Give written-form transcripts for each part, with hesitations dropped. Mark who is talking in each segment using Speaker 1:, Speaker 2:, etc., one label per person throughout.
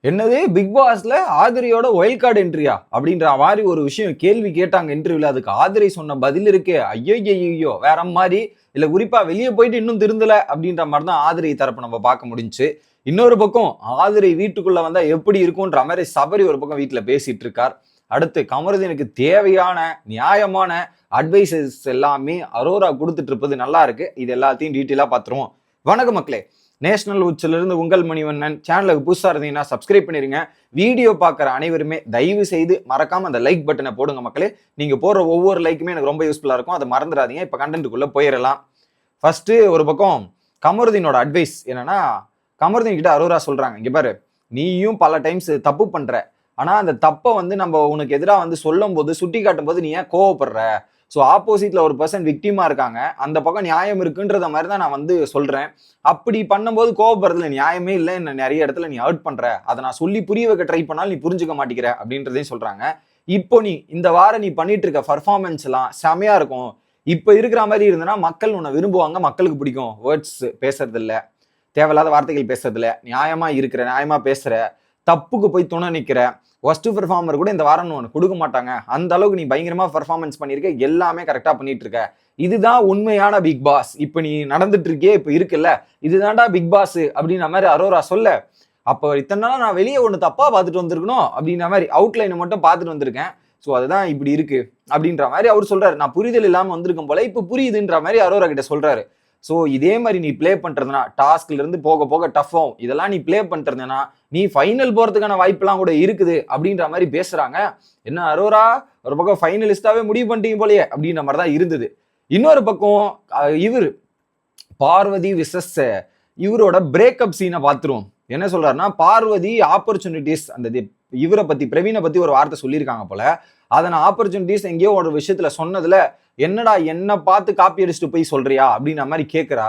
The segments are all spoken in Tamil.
Speaker 1: என்னது பிக் பாஸ்ல ஆதிரியோட ஒயில்ட் கார்டு என்ட்ரியா அப்படின்ற மாதிரி ஒரு விஷயம் கேள்வி கேட்டாங்க இன்டர்வியூல. அதுக்கு ஆதிரி சொன்ன பதில் இருக்கே, ஐயோ வேற மாதிரி இல்ல, குறிப்பா வெளியே போயிட்டு இன்னும் திருந்தல அப்படின்ற மாதிரி தான் ஆதிரி தரப்பு நம்ம பார்க்க முடிஞ்சுச்சு. இன்னொரு பக்கம் ஆதிரி வீட்டுக்குள்ள வந்தா எப்படி இருக்கும்ன்ற மாதிரி சபரி ஒரு பக்கம் வீட்டுல பேசிட்டு இருக்கார். அடுத்து கமருதீனுக்கு தேவையான நியாயமான அட்வைசஸ் எல்லாமே அரோரா கொடுத்துட்டு இருப்பது நல்லா இருக்கு. இது எல்லாத்தையும் டீட்டெயிலா பார்த்துருவோம். வணக்கம் மக்களே, நேஷனல் உச்சில இருந்து உங்கள் மணிவண்ணன். சேனலுக்கு புதுசா இருந்தீங்கன்னா சப்ஸ்கிரைப் பண்ணிருங்க. வீடியோ பார்க்குற அனைவருமே தயவு செய்து மறக்காம அந்த லைக் பட்டனை போடுங்க மக்களே. நீங்க போடுற ஒவ்வொரு லைக்குமே எனக்கு ரொம்ப யூஸ்ஃபுல்லா இருக்கும், அதை மறந்துடாதீங்க. இப்ப கண்டென்ட்டுக்குள்ள போயிடலாம். ஃபர்ஸ்ட் ஒரு பக்கம் கமருதீனோட அட்வைஸ் என்னன்னா, கமருதீன் கிட்ட அரோரா சொல்றாங்க, இங்க பாரு, நீயும் பல டைம்ஸ் தப்பு பண்ற, ஆனா அந்த தப்பை நம்ம உனக்கு எதிராக சொல்லும் போது, சுட்டி காட்டும் போது நீ ஏன் கோவப்படுற? ஸோ ஆப்போசிட்ல ஒரு பர்சன் விக்டிமா இருக்காங்க, அந்த பக்கம் நியாயம் இருக்குன்றத மாதிரி தான் நான் சொல்றேன். அப்படி பண்ணும்போது கோவப்படுறதுல நியாயமே இல்லை, என்ன நிறைய இடத்துல நீ ஹர்ட் பண்ற, அதை நான் சொல்லி புரிய வைக்க ட்ரை பண்ணாலும் நீ புரிஞ்சுக்க மாட்டேங்கிற அப்படின்றதையும் சொல்றாங்க. இப்போ நீ இந்த வாரம் நீ பண்ணிட்டு இருக்க பர்ஃபார்மன்ஸ் எல்லாம் செமையா இருக்கும். இப்ப இருக்கிற மாதிரி இருந்தனா மக்கள் உன்னை விரும்புவாங்க, மக்களுக்கு பிடிக்கும். வேர்ட்ஸ் பேசுறது இல்ல, தேவையில்லாத வார்த்தைகள் பேசுறது இல்ல, நியாயமா இருக்கிற, நியாயமா பேசுற, தப்புக்கு போய் துணை நிக்கிற, ஒஸ்ட் பெர்ஃபார்மர் கூட இந்த வாரம் ஒன்று கொடுக்க மாட்டாங்க, அந்த அளவுக்கு நீ பயங்கரமா பெர்ஃபார்மன்ஸ் பண்ணிருக்க, எல்லாமே கரெக்டா பண்ணிட்டு இருக்க. இதுதான் உண்மையான பிக் பாஸ். இப்ப நீ நடந்துட்டு இருக்கே, இப்ப இருக்குல்ல, இதுதான்டா பிக் பாஸ் அப்படின்ற மாதிரி அரோரா சொல்ல, அப்போ இத்தனை நாள் நான் வெளியே ஒன்று தப்பா பார்த்துட்டு வந்திருக்கணும் அப்படின்ற மாதிரி அவுட்லைனை மட்டும் பார்த்துட்டு வந்திருக்கேன். ஸோ அதுதான் இப்படி இருக்கு அப்படின்ற மாதிரி அவர் சொல்றாரு. நான் புரிதல் இல்லாமல் வந்திருக்கும் போல இப்போ புரியுதுன்ற மாதிரி அரோரா கிட்ட சொல்றாரு. ஸோ இதே மாதிரி நீ பிளே பண்றதுனா டாஸ்க்ல இருந்து போக போக டஃப் ஆகும். இதெல்லாம் நீ பிளே பண்றதுனா நீ ஃபைனல் போறதுக்கான வாய்ப்பெல்லாம் கூட இருக்குது அப்படின்ற மாதிரி பேசுறாங்க. என்ன அரோரா, ஒரு பக்கம் ஃபைனலிஸ்டாவே முடிவு பண்ணிட்டீங்க போலயே அப்படின்ற மாதிரி தான் இருந்தது. இன்னொரு பக்கம் இவர் பார்வதி விசஸ் இவரோட பிரேக்கப் சீனை பார்த்துருவோம். என்ன சொல்றாருன்னா, பார்வதி ஆப்பர்ச்சுனிட்டிஸ், அந்த இவரை பத்தி பிரவீனை பத்தி ஒரு வார்த்தை சொல்லியிருக்காங்க போல, அதை நான் ஆப்பர்ச்சுனிட்டிஸ் எங்கேயோ ஒரு விஷயத்துல சொன்னதுல, என்னடா என்ன பார்த்து காப்பி அடிச்சுட்டு போய் சொல்றியா அப்படின்ற மாதிரி கேட்கிறா.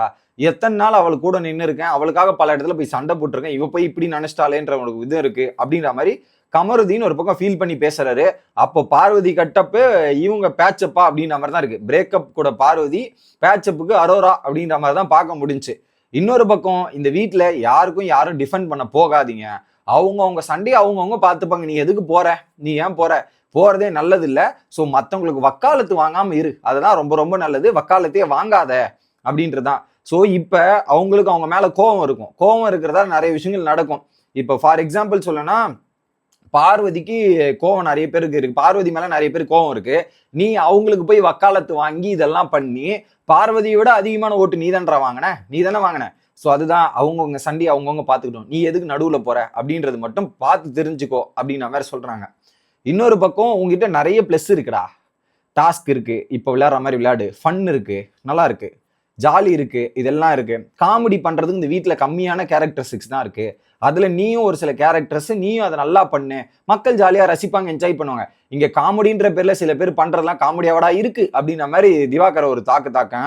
Speaker 1: எத்தனை நாள் அவள் கூட நின்று இருக்கேன், அவளுக்காக பல இடத்துல போய் சண்டை போட்டிருக்கேன், இவ போய் இப்படி நினைச்சிட்டாலேன்ற உனக்கு இது இருக்கு அப்படின்ற மாதிரி கமருதீன் ஒரு பக்கம் ஃபீல் பண்ணி பேசுறாரு. அப்போ பார்வதி கட்டப்பு இவங்க பேச்சப்பா அப்படின்ற மாதிரி தான் இருக்கு. பிரேக்கப் கூட பார்வதி, பேச்சப்புக்கு அரோரா அப்படின்ற மாதிரி தான் பார்க்க முடிஞ்சு. இன்னொரு பக்கம் இந்த வீட்டுல யாருக்கும் யாரும் டிஃபெண்ட் பண்ண போகாதீங்க, அவங்க சண்டையை அவங்கவுங்க பார்த்துப்பாங்க. நீ எதுக்கு போற, நீ ஏன் போறதே நல்லது இல்ல. ஸோ மற்றவங்களுக்கு வக்காலத்து வாங்காம இரு, அதுதான் ரொம்ப ரொம்ப நல்லது. வக்காலத்தையே வாங்காத அப்படின்றதான். ஸோ இப்ப அவங்களுக்கு அவங்க மேல கோபம் இருக்கும், கோபம் இருக்கிறதா நிறைய விஷயங்கள் நடக்கும். இப்போ ஃபார் எக்ஸாம்பிள் சொல்லனா, பார்வதிக்கு கோவம் நிறைய பேருக்கு இருக்கு, பார்வதி மேல நிறைய பேர் கோவம் இருக்கு. நீ அவங்களுக்கு போய் வக்காலத்து வாங்கி இதெல்லாம் பண்ணி பார்வதியை விட அதிகமான ஓட்டு நீ தானே வாங்கின. ஸோ அதுதான் அவங்கவுங்க சண்டையை அவங்கவுங்க பார்த்துக்கிட்டோம், நீ எதுக்கு நடுவுல போற அப்படின்றது மட்டும் பார்த்து தெரிஞ்சுக்கோ அப்படின்ற மாதிரி சொல்றாங்க. இன்னொரு பக்கம் உங்ககிட்ட நிறைய பிளஸ் இருக்குடா, டாஸ்க் இருக்கு, இப்போ விளையாடுற மாதிரி விளையாடு, ஃபன் இருக்கு, நல்லா இருக்கு, ஜாலி இருக்கு, இதெல்லாம் இருக்கு. காமெடி பண்றதுக்கு இந்த வீட்டுல கம்மியான கேரக்டரிஸ்டிக்ஸ் தான் இருக்கு, அதுல நீயும் ஒரு சில கேரக்டர்ஸ், நீயும் அதை நல்லா பண்ணு, மக்கள் ஜாலியா ரசிப்பாங்க, என்ஜாய் பண்ணுவாங்க. இங்க காமெடின்ற பேர்ல சில பேர் பண்றதெல்லாம் காமெடியாவடா இருக்கு அப்படின்ற மாதிரி திவாகர் ஒரு தாக்க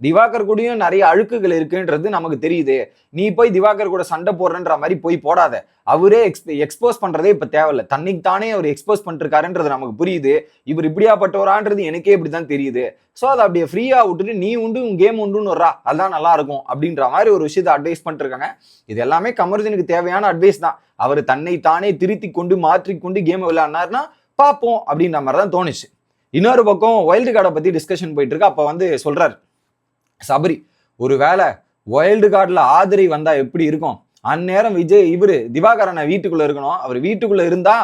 Speaker 1: திவாகர் கூடயும் நிறைய அழுக்குகள் இருக்குன்றது நமக்கு தெரியுது. நீ போய் திவாகர் கூட சண்டை போடுறன்ற மாதிரி போய் போடாத. அவரே எக்ஸ்போஸ் பண்றதே இப்ப தேவையில்லை, தன்னைக்கு தானே அவர் எக்ஸ்போஸ் பண்ணிருக்காருன்றது நமக்கு புரியுது. இவர் இப்படியாப்பட்டவரான்றது எனக்கே இப்படிதான் தெரியுது. ஸோ அதை அப்படியே ஃப்ரீயா விட்டுட்டு நீ உண்டு உன் கேம் உண்டுன்னு வர்றா, அதுதான் நல்லா இருக்கும் அப்படின்ற மாதிரி ஒரு விஷயத்தை அட்வைஸ் பண்ணிட்டு இருக்காங்க. இது எல்லாமே கமருதீனுக்கு தேவையான அட்வைஸ் தான். அவர் தன்னை தானே திருத்தி கொண்டு மாற்றிக்கொண்டு கேம் விளையாடினார்னா பார்ப்போம் அப்படின்ற மாதிரி தான் தோணுச்சு. இன்னொரு பக்கம் வைல்டு கார்டை பத்தி டிஸ்கஷன் போயிட்டு இருக்கு. அப்ப சொல்றாரு சபரி, ஒரு வேளை வைல்டு கார்டுல ஆதிரி வந்தா எப்படி இருக்கும், அந்நேரம் இவரு திவாகரனை வீட்டுக்குள்ள இருக்கணும், அவர் வீட்டுக்குள்ள இருந்தா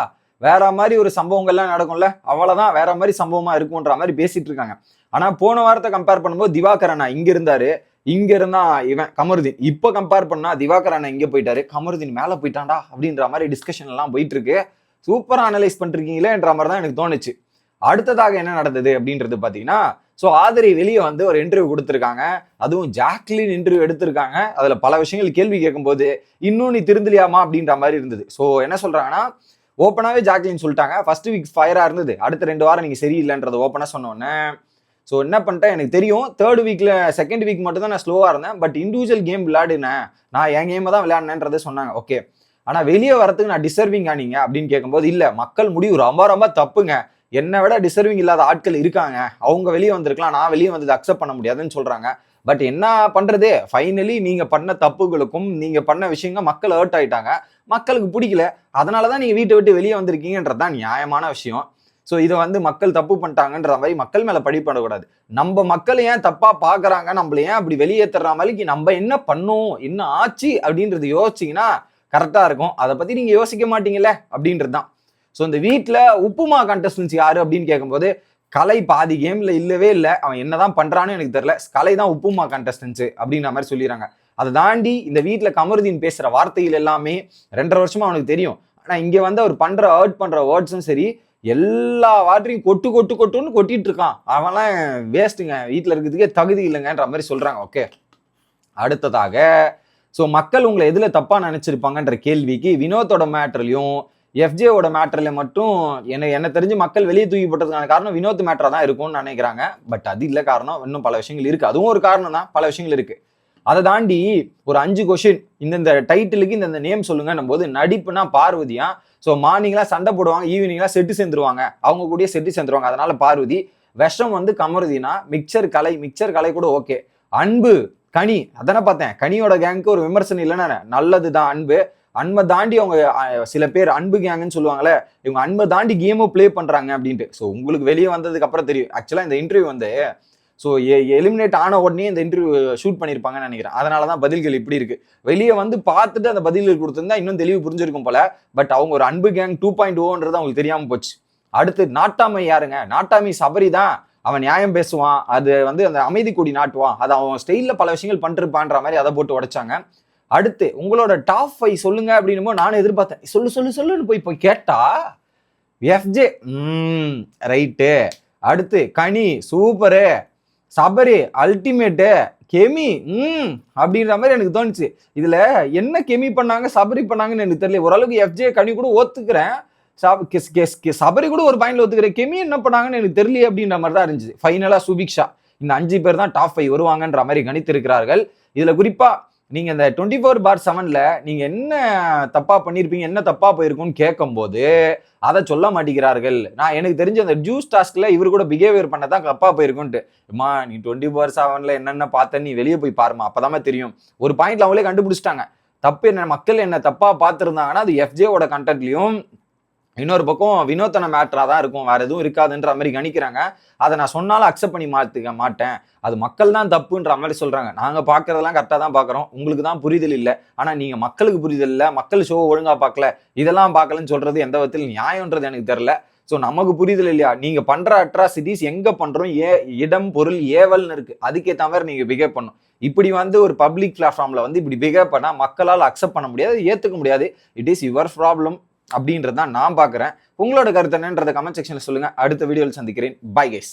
Speaker 1: வேற மாதிரி ஒரு சம்பவங்கள்லாம் நடக்கும்ல, அவ்வளவுதான், வேற மாதிரி சம்பவமா இருக்கும்ன்ற மாதிரி பேசிட்டு இருக்காங்க. ஆனா போன வாரத்தை கம்பேர் பண்ணும்போது திவாகரனா இங்க இருந்தாரு, இங்க இருந்தா இவன் கமருதீன். இப்ப கம்பேர் பண்ணா திவாகரனா இங்க போயிட்டாரு, கமருதீன் மேல போயிட்டான்டா அப்படின்ற மாதிரி டிஸ்கஷன் எல்லாம் போயிட்டு இருக்கு. சூப்பரா அனலைஸ் பண்ணிருக்கீங்களேன்ற மாதிரி தான் எனக்கு தோணுச்சு. அடுத்ததாக என்ன நடந்தது அப்படின்றது பாத்தீங்கன்னா, ஸோ ஆதிரி வெளியே ஒரு இன்டர்வியூ கொடுத்துருக்காங்க, அதுவும் ஜாக்லின் இன்டர்வியூ எடுத்திருக்காங்க. அதுல பல விஷயங்கள் கேள்வி கேட்கும்போது இன்னும் நீ திருந்தலியாமா அப்படின்ற மாதிரி இருந்தது. ஸோ என்ன சொல்றாங்கன்னா, ஓப்பனாவே ஜாக்லின் சொல்லிட்டாங்க, ஃபர்ஸ்ட் வீக் ஃபயரா இருந்தது, அடுத்த 2 வாரம் நீங்க சரியில்லைன்றத ஓப்பனா சொன்னோன்னே, ஸோ என்ன பண்ணிட்டேன், எனக்கு தெரியும் தேர்ட் வீக்ல செகண்ட் வீக் மட்டும் தான் நான் ஸ்லோவா இருந்தேன், பட் இண்டிவிஜுவல் கேம் விளையாடுனேன், நான் என் கேமை தான் விளையாடினேன்றதை சொன்னாங்க. ஓகே, ஆனா வெளியே வரதுக்கு நான் டிசர்விங் ஆனீங்க அப்படின்னு கேட்கும்போது, இல்ல, மக்கள் முடிவு ரொம்ப ரொம்ப தப்புங்க, என்னை விட டிசர்விங் இல்லாத ஆட்கள் இருக்காங்க, அவங்க வெளியே வந்திருக்கலாம், நான் வெளியே வந்தது அக்செப்ட் பண்ண முடியாதுன்னு சொல்றாங்க. பட் என்ன பண்றது, ஃபைனலி நீங்க பண்ண தப்புகளுக்கும் நீங்க பண்ண விஷயங்கள் மக்கள் ஹர்ட் ஆயிட்டாங்க, மக்களுக்கு பிடிக்கல, அதனாலதான் நீங்க வீட்டை விட்டு வெளியே வந்திருக்கீங்கன்றதுதான் நியாயமான விஷயம். ஸோ இதை வந்து மக்கள் தப்பு பண்ணிட்டாங்கன்ற மாதிரி மக்கள் மேல பழி பண்ணக்கூடாது. நம்ம மக்கள் ஏன் தப்பா பாக்குறாங்க, நம்மள ஏன் அப்படி வெளியேற்றுற மாதிரி நம்ம என்ன பண்ணோம், என்ன ஆச்சு அப்படின்றது யோசிச்சீங்கன்னா கரெக்டா இருக்கும். அதை பத்தி நீங்க யோசிக்க மாட்டீங்கல்ல அப்படின்றதுதான். ஸோ இந்த வீட்டுல உப்புமா கண்டஸ்டன்ஸ் யாரு அப்படின்னு கேட்கும்போது, கலை பாதி கேம்ல இல்லவே இல்லை, அவன் என்னதான் பண்றான்னு எனக்கு தெரியல, கலை தான் உப்புமா கண்டஸ்டன்ஸ் அப்படின்ற மாதிரி சொல்லிடுறாங்க. அதை தாண்டி இந்த வீட்டுல கமருதீன் பேசுற வார்த்தைகள் எல்லாமே 2.5 வருஷமா அவனுக்கு தெரியும். ஆனா இங்க வந்து அவர் பண்ற ஹர்ட் பண்ற வேர்ட்ஸும் சரி, எல்லா வாட்டரையும் கொட்டு கொட்டு கொட்டுன்னு கொட்டிட்டு இருக்கான். அவன்லாம் வேஸ்ட்டுங்க, வீட்டுல இருக்கிறதுக்கே தகுதி இல்லைங்கன்ற மாதிரி சொல்றாங்க. ஓகே, அடுத்ததாக ஸோ மக்கள் உங்களை எதுல தப்பா நினைச்சிருப்பாங்கன்ற கேள்விக்கு வினோத்தோட மேட்டர்லையும் எஃப்ஜேவோட மேட்டர்ல மட்டும் என்ன தெரிஞ்சு மக்கள் வெளியே தூக்கி போட்டதுக்கான காரணம் வினோத் மேட்டரா தான் இருக்கும்னு நினைக்கிறாங்க. பட் அது இல்லை காரணம், இன்னும் பல விஷயங்கள் இருக்கு. அதுவும் ஒரு காரணம் தான், பல விஷயங்கள் இருக்கு. அதை தாண்டி ஒரு 5 கொஸ்டின், இந்த டைட்டிலுக்கு இந்த நேம் சொல்லுங்கன்னும் போது, நடிப்புனா பார்வதியா, ஸோ மார்னிங்லாம் சண்டை போடுவாங்க, ஈவினிங்லாம் செட்டு சேர்ந்துருவாங்க, அவங்க கூட செட்டு சேர்ந்துருவாங்க, அதனால பார்வதி. விஷம் வந்து கமருதீனா, மிக்சர் கலை கூட ஓகே. அன்பு கனி, அதானே பார்த்தேன், கனியோட கேங்க்கு ஒரு விமர்சனம் இல்லைன்னா நல்லதுதான் அன்பு. அன்பை தாண்டி அவங்க சில பேர் அன்பு கேங்குன்னு சொல்லுவாங்களே, இவங்க அன்பை தாண்டி கேமும் பிளே பண்றாங்க அப்படின்ட்டு. ஸோ உங்களுக்கு வெளியே வந்ததுக்கு அப்புறம் தெரியும். ஆக்சுவலா இந்த இன்டர்வியூ வந்து ஸோ எலிமினேட் ஆன உடனே இந்த இன்டர்வியூ ஷூட் பண்ணியிருப்பாங்கன்னு நினைக்கிறேன். அதனாலதான் பதில்கள் இப்படி இருக்கு. வெளியே வந்து பார்த்துட்டு அந்த பதில்கள் கொடுத்திருந்தா இன்னும் தெளிவு புரிஞ்சிருக்கும் போல. பட் அவங்க ஒரு அன்பு கேங் 2.0ன்றது அவங்களுக்கு தெரியாம போச்சு. அடுத்து நாட்டாமை யாருங்க, நாட்டாமை சபரி தான். அவன் நியாயம் பேசுவான், அது வந்து அந்த அமைதி கொடி நாட்டுவான், அது அவன் ஸ்டைல்ல பல விஷயங்கள் பண்ணிருப்பான்ற மாதிரி அதை போட்டு உடைச்சாங்க. அடுத்து உங்களோட டாப் 5 சொல்லுங்க அப்படின்னு நானும் எதிர்பார்த்தேன். சொல்லுன்னு போய் கேட்டா எஃப்ஜே ரைட்டு, அடுத்து கனி சூப்பரு, சபரி அல்டிமேட்டு, கெமி அப்படின்ற மாதிரி எனக்கு தோணுச்சு. இதுல என்ன கெமி பண்ணாங்க சபரி பண்ணாங்கன்னு எனக்கு தெரியல. ஓரளவுக்கு எஃப்ஜே கனி கூட ஒத்துக்கிறேன், சபரி கூட ஒரு பாயிண்ட்ல ஒத்துக்கிறேன், கெமி என்ன பண்ணாங்கன்னு எனக்கு தெரியல அப்படின்ற மாதிரி தான் இருந்துச்சு. ஃபைனலா சுபிக்ஷா, இந்த 5 பேர் தான் டாப் 5 வருவாங்கன்ற மாதிரி கணித்திருக்கிறார்கள். இதுல குறிப்பா நீங்க இந்த 24/7ல நீங்க என்ன தப்பா பண்ணிருப்பீங்க, என்ன தப்பா போயிருக்கும்னு கேட்கும் போது அதை சொல்ல மாட்டேங்கிறார்கள். நான் எனக்கு தெரிஞ்ச அந்த ஜூஸ் டாஸ்க்ல இவர் கூட பிஹேவியர் பண்ணதான் தப்பா போயிருக்கும்ட்டு. அம்மா நீ 24/7ல என்னென்ன பார்த்த, நீ வெளியே போய் பாருமா, அப்பதாம தெரியும். ஒரு பாயிண்ட்ல அவங்களே கண்டுபிடிச்சிட்டாங்க. தப்பு என்ன, மக்கள் என்ன தப்பா பார்த்திருந்தாங்கன்னா அது எஃப்ஜேவோட கண்டென்ட்லயும், இன்னொரு பக்கம் வினோத்தன மேட்டரா தான் இருக்கும், வேற எதுவும் இருக்காதுன்ற மாதிரி கணிக்கிறாங்க. அதை நான் சொன்னாலும் அக்செப்ட் பண்ணி மாத்திக்க மாட்டேன், அது மக்கள் தான் தப்புன்ற மாதிரி சொல்றாங்க. நாங்க பாக்குறதெல்லாம் கரெக்டா தான் பாக்குறோம், உங்களுக்கு தான் புரிதல் இல்லை, ஆனா நீங்க மக்களுக்கு புரிதல் இல்லை, மக்கள் ஷோ ஒழுங்கா பார்க்கல, இதெல்லாம் பார்க்கலன்னு சொல்றது எந்த விதத்தில் நியாயம்ன்றது எனக்கு தெரியல. ஸோ நமக்கு புரிதல் இல்லையா, நீங்க பண்ற அட்ராசிட்டிஸ் எங்க பண்றோம், இடம் பொருள் ஏவல்னு இருக்கு, அதுக்கேற்ற மாதிரி நீங்க பிஹேவ் பண்ணும். இப்படி வந்து ஒரு பப்ளிக் பிளாட்ஃபார்ம்ல வந்து இப்படி பிஹேவ் பண்ணா மக்களால் அக்செப்ட் பண்ண முடியாது, ஏத்துக்க முடியாது. இட் இஸ் யுவர் ப்ராப்ளம் அப்படின்றதான் நான் பாக்குறேன். உங்களோட கருத்து என்னன்றதை கமெண்ட் செக்ஷன்ல சொல்லுங்க. அடுத்த வீடியோவில் சந்திக்கிறேன். Bye guys.